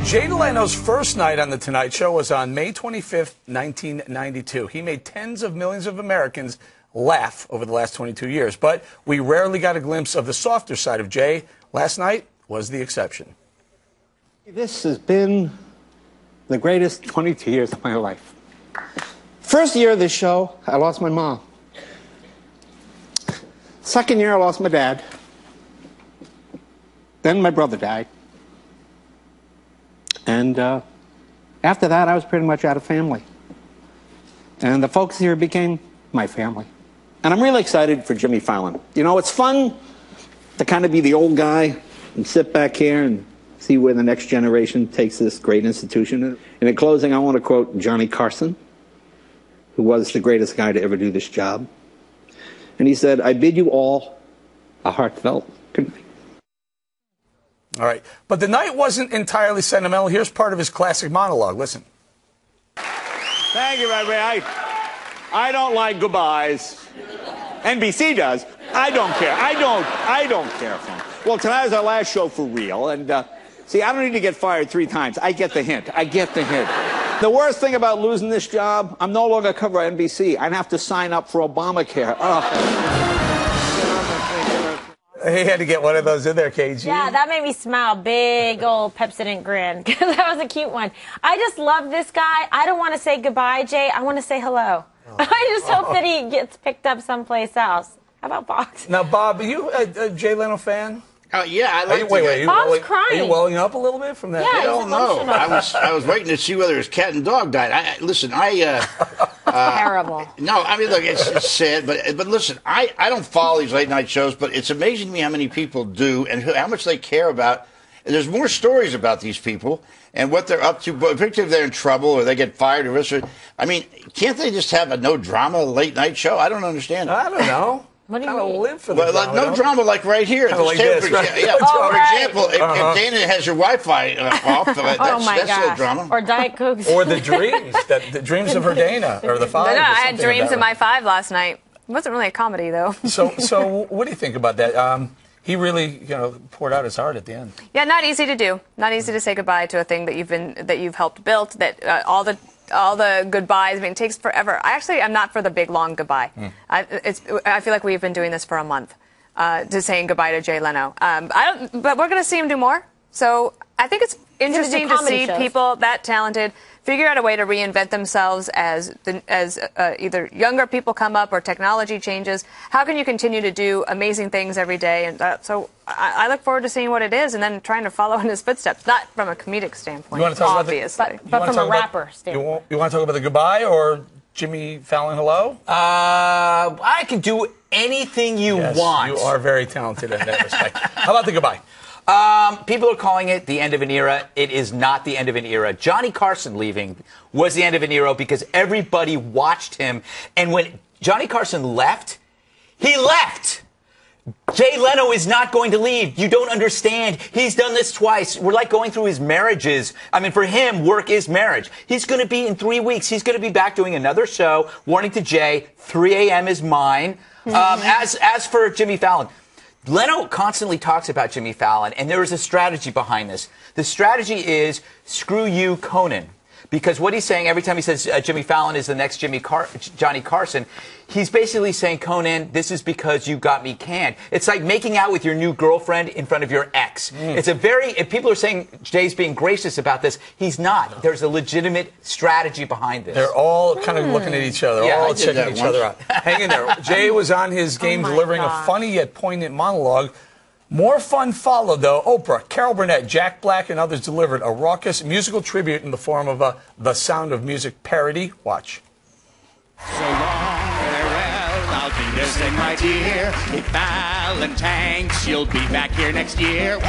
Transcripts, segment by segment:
Jay Leno's first night on The Tonight Show was on May 25th, 1992. He made tens of millions of Americans laugh over the last 22 years, but we rarely got a glimpse of the softer side of Jay. Last night was the exception. This has been the greatest 22 years of my life. First year of this show, I lost my mom. Second year, I lost my dad. Then my brother died. And after that, I was pretty much out of family. And the folks here became my family. And I'm really excited for Jimmy Fallon. You know, it's fun to kind of be the old guy and sit back here and see where the next generation takes this great institution. And in closing, I want to quote Johnny Carson, who was the greatest guy to ever do this job. And he said, "I bid you all a heartfelt good night." All right. But the night wasn't entirely sentimental. Here's part of his classic monologue. Listen. Thank you, everybody. I don't like goodbyes. NBC does. I don't care. I don't care for them. Well, tonight is our last show for real. And, see, I don't need to get fired 3 times. I get the hint. The worst thing about losing this job, I'm no longer cover NBC. I'd have to sign up for Obamacare. He had to get one of those in there, KG. Yeah, that made me smile. Big old Pepsodent grin. That was a cute one. I just love this guy. I don't want to say goodbye, Jay. I want to say hello. Oh. I just hope that he gets picked up someplace else. How about Fox? Now, Bob, are you a Jay Leno fan? Yeah, I like Bob's crying. Are you welling up a little bit from that? Yeah, I don't know. I was waiting to see whether his cat and dog died. Listen, terrible. No, I mean, look, it's sad, but listen, I don't follow these late night shows, but it's amazing to me how many people do and how much they care about. And there's more stories about these people and what they're up to, particularly if they're in trouble or they get fired or I mean, can't they just have a no drama late night show? I don't understand. I don't know. What do you mean? Live for the drama, no drama, like right here. Kind of like this, right? Yeah. For example, if Dana has your Wi-Fi off, that's a drama. Or Diet Cokes. Or the dreams, the dreams of her Dana, or the 5. No, I had dreams in my 5 last night. It wasn't really a comedy, though. So what do you think about that? He really, poured out his heart at the end. Yeah, not easy to do. Not easy to say goodbye to a thing that you've helped build. That all the goodbyes. I mean, it takes forever. I'm not for the big long goodbye. I feel like we've been doing this for a month, to saying goodbye to Jay Leno. But we're going to see him do more. So I think it's interesting to see people that talented figure out a way to reinvent themselves as either younger people come up or technology changes. How can you continue to do amazing things every day? And so I look forward to seeing what it is and then trying to follow in his footsteps, not from a comedic standpoint, you want to talk obviously. But from a rapper standpoint. You want to talk about the goodbye or Jimmy Fallon hello? I can do anything you want. You are very talented in that respect. How about the goodbye? People are calling it the end of an era. It is not the end of an era. Johnny Carson leaving was the end of an era because everybody watched him. And when Johnny Carson left, he left. Jay Leno is not going to leave. You don't understand. He's done this twice. We're like going through his marriages. I mean, for him, work is marriage. He's going to be in 3 weeks. He's going to be back doing another show. Warning to Jay, 3 a.m. is mine. As for Jimmy Fallon, Leno constantly talks about Jimmy Fallon, and there is a strategy behind this. The strategy is, screw you, Conan. Because what he's saying every time he says Jimmy Fallon is the next Johnny Carson, he's basically saying, Conan, this is because you got me canned. It's like making out with your new girlfriend in front of your ex. It's if people are saying Jay's being gracious about this, he's not. There's a legitimate strategy behind this. They're all kind of looking at each other, all checking each other out. Hang in there. Jay was on his game delivering a funny yet poignant monologue. More fun followed, though. Oprah, Carol Burnett, Jack Black, and others delivered a raucous musical tribute in the form of a The Sound of Music parody. Watch. So long, farewell, I'll be missing my dear. If Fallon tanks, you'll be back here next year. So long,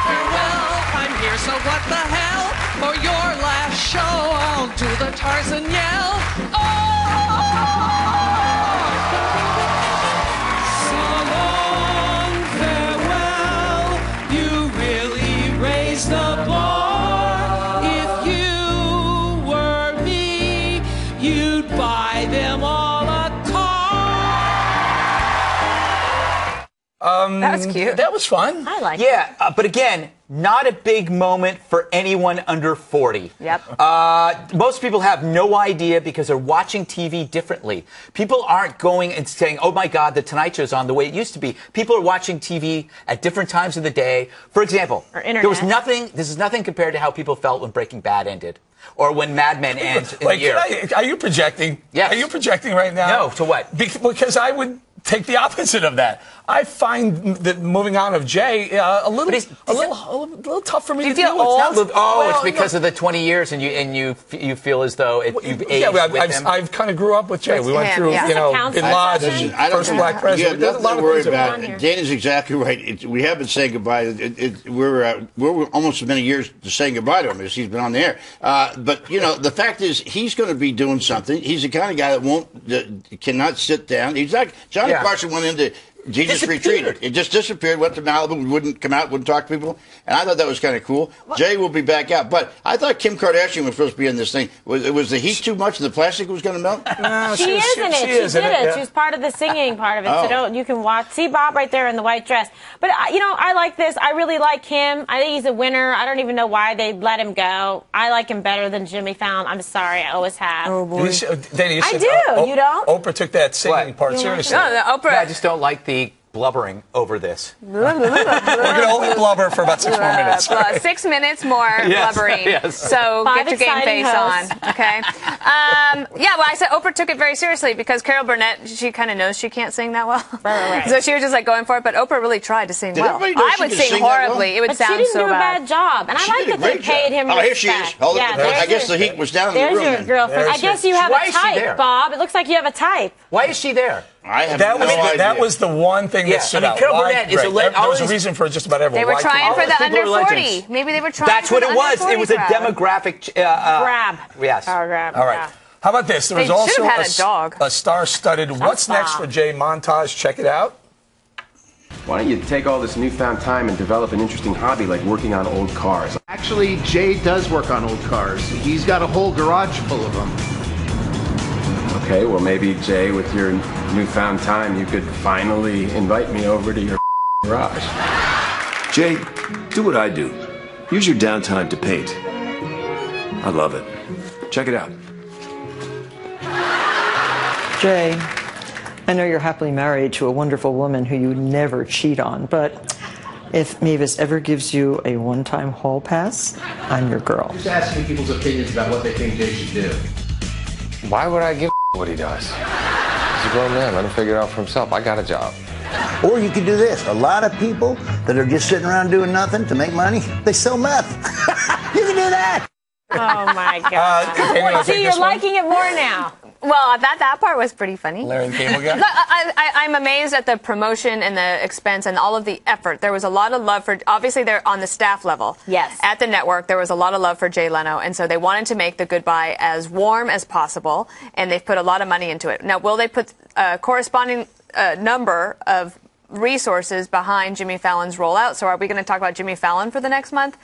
farewell, I'm here, so what the hell? For your last show, I'll do the Tarzan yell. Oh! The bar. If you were me, you'd buy them all a car. That was cute. That was fun. I like it. Yeah, but again, not a big moment for anyone under 40. Yep. Most people have no idea because they're watching TV differently. People aren't going and saying, oh my God, the Tonight Show's on the way it used to be. People are watching TV at different times of the day. For example, or internet. there was nothing, this is nothing compared to how people felt when Breaking Bad ended. Or when Mad Men ends in Like, the year. are you projecting? Yes. Are you projecting right now? No, to what? Because I would take the opposite of that. I find that moving on of Jay a little tough for me to feel deal with. old? It's because of the 20 years, and you feel as though you've aged Yeah, with him. I've kind of grew up with Jay. We went through, Yeah. you know, Does Bin this count Laden, session? first black president. You There's have a lot nothing of to worry things that about. went on here. Dana's exactly right. We have been saying goodbye. We're almost as many years to saying goodbye to him as he's been on the air. But you know, the fact is, he's going to be doing something. He's the kind of guy that cannot sit down. He's like Johnny Carson went into. He just retreated. It just disappeared, went to Malibu, wouldn't come out, wouldn't talk to people. And I thought that was kind of cool. Jay will be back out. But I thought Kim Kardashian was supposed to be in this thing. Was the heat too much and the plastic was going to melt? No, she is in it. She did it. Yeah. She was part of the singing part of it. So you can watch. See Bob right there in the white dress. But, you know, I like this. I really like him. I think he's a winner. I don't even know why they let him go. I like him better than Jimmy Fallon. I'm sorry. I always have. Oh, boy. Dana, I do. You don't? Oprah took that singing part seriously. No, Oprah. I just don't like the blubbering over this. We're going to only blubber for about 6 more minutes. 6 minutes more blubbering. Yes. So Five get your game exciting face hosts. on, okay? Well, I said Oprah took it very seriously because Carol Burnett, she kind of knows she can't sing that well. Right. So she was just like going for it, but Oprah really tried to sing well. everybody know I she would could sing sing that well? horribly. It would But she sound didn't so do a bad job. And I She like did a that they great paid job. him Oh, here she is. respect. Hold Yeah, it. there's I guess your- the heat was down in the There's room. your then. girlfriend. I guess you have Why a is she there? type, Bob. It looks like you have a type. Why is she there? I have That was, no idea. that was the one thing that stood out. Carol Why? Burnett is Right. There was a always- reason for just about everyone. They were Why trying for couldn't- the people under are 40. legends. Maybe they were trying That's for what the it under was. 40 It was a crowd. demographic Grab. Yes. Power grab. All right. Yeah. How about this? There They was also should have had a dog. a star-studded What's Next for Jay montage. Check it out. Why don't you take all this newfound time and develop an interesting hobby like working on old cars? Actually, Jay does work on old cars. He's got a whole garage full of them. Okay, well maybe, Jay, with your newfound time, you could finally invite me over to your garage. Jay, do what I do. Use your downtime to paint. I love it. Check it out. Jay, I know you're happily married to a wonderful woman who you never cheat on, but if Mavis ever gives you a one-time hall pass, I'm your girl. Just asking people's opinions about what they think Jay should do. Why would I give what he does? He's a grown man. Let him figure it out for himself. I got a job. Or you could do this. A lot of people that are just sitting around doing nothing to make money, they sell meth. You can do that. Oh, my God. See, you're liking it more now. Well, that part was pretty funny. Larry the Cable Guy? Look, I'm amazed at the promotion and the expense and all of the effort. There was a lot of love for, obviously they're on the staff level. Yes. At the network, there was a lot of love for Jay Leno, and so they wanted to make the goodbye as warm as possible, and they've put a lot of money into it. Now, will they put a corresponding number of resources behind Jimmy Fallon's rollout? So are we going to talk about Jimmy Fallon for the next month?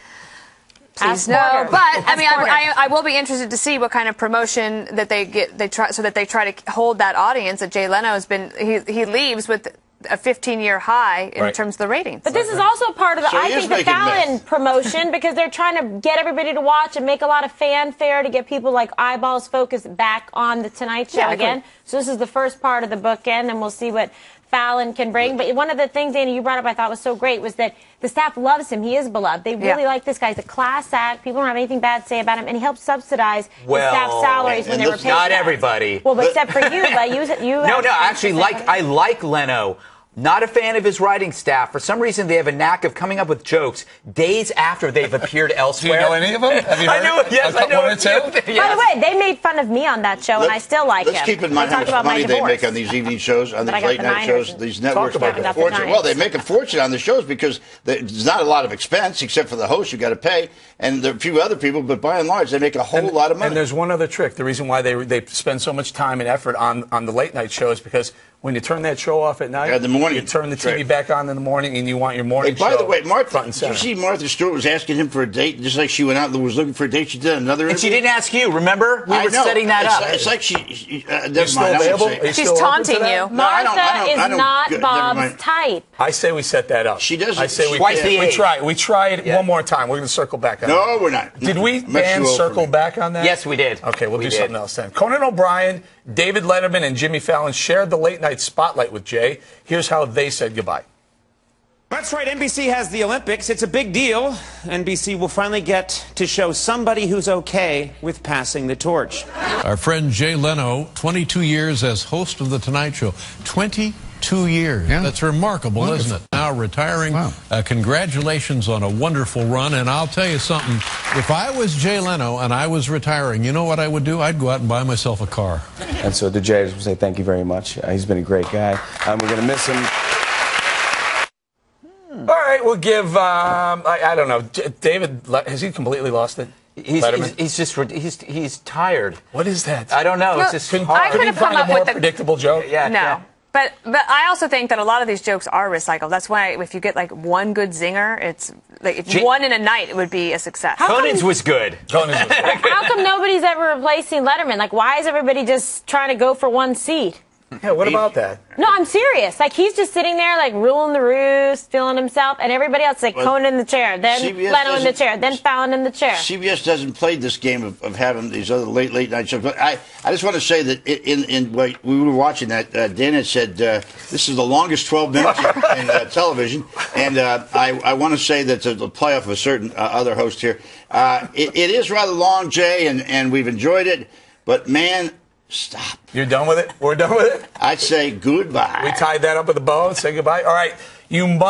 Please no. But I mean, I will be interested to see what kind of promotion that they get. They try to hold that audience that Jay Leno has been. He leaves with a 15-year high in terms of the ratings. But this is also part of the, So I think, the Fallon promotion because they're trying to get everybody to watch and make a lot of fanfare to get people like eyeballs focused back on the Tonight Show again. So this is the first part of the bookend, and we'll see what Fallon can bring. But one of the things, Dana, you brought up I thought was so great was that the staff loves him. He is beloved. They really like this guy. He's a class act. People don't have anything bad to say about him, and he helps subsidize the staff's salaries when they were paid. Not everybody. Well, but except for you. But you No, actually, I like Leno. Not a fan of his writing staff. For some reason, they have a knack of coming up with jokes days after they've appeared elsewhere. Do you know any of them? Have you heard? I know it. Yes, I know one or it. two. By the way, they made fun of me on that show, and I still like him. Let's keep in mind how much money they make on these evening shows, on these late night shows. These networks make a fortune. Well, they make a fortune on the shows because there's not a lot of expense except for the host you got to pay, and there are a few other people. But by and large, they make a whole lot of money. And there's one other trick. The reason why they spend so much time and effort on the late night shows because when you turn that show off at night, in the morning, you turn the TV back on in the morning, and you want your morning show. By the way, Martha, front and did center. you see Martha Stewart was asking him for a date, just like she went out and was looking for a date? She did another interview. And she didn't ask you, remember? We were setting that up. It's like she never mind. She's taunting you. Martha is not Bob's type. I say we set that up. She doesn't. I say we try it. We try it one more time. We're going to circle back on it. No, we're not. Did we, Dan, circle back on that? Yes, we did. Okay, we'll do something else then. Conan O'Brien, David Letterman, and Jimmy Fallon shared the late night spotlight with Jay. Here's how they said goodbye. That's right, NBC has the Olympics. It's a big deal. NBC will finally get to show somebody who's okay with passing the torch. Our friend Jay Leno, 22 years as host of The Tonight Show. 22 years. Yeah. That's remarkable, isn't it? Now retiring. Wow. Congratulations on a wonderful run. And I'll tell you something. If I was Jay Leno and I was retiring, you know what I would do? I'd go out and buy myself a car. And so to Jay, I just want to say thank you very much. He's been a great guy. We're going to miss him. All right, we'll give, I don't know, David, has he completely lost it? He's tired. What is that? I don't know. No, it's just Couldn't hard. he find a more predictable joke? Yeah. No. But I also think that a lot of these jokes are recycled. That's why if you get like one good zinger, it's like if one in a night, it would be a success. Conan's was good. How come nobody's ever replacing Letterman? Like, why is everybody just trying to go for one seat? Yeah, what about that? No, I'm serious. Like, he's just sitting there, like, ruling the roost, feeling himself, and everybody else, like, Conan in the chair, then CBS Leno in the chair, then Fallon in the chair. CBS doesn't play this game of having these other late night shows. But I just want to say that we were watching that, Dan had said, this is the longest 12 minutes in television. And I want to say that to the playoff of a certain other host here, it is rather long, Jay, and we've enjoyed it. But, man, stop. You're done with it? We're done with it? I'd say goodbye. We tied that up with a bow and say goodbye. All right. You must.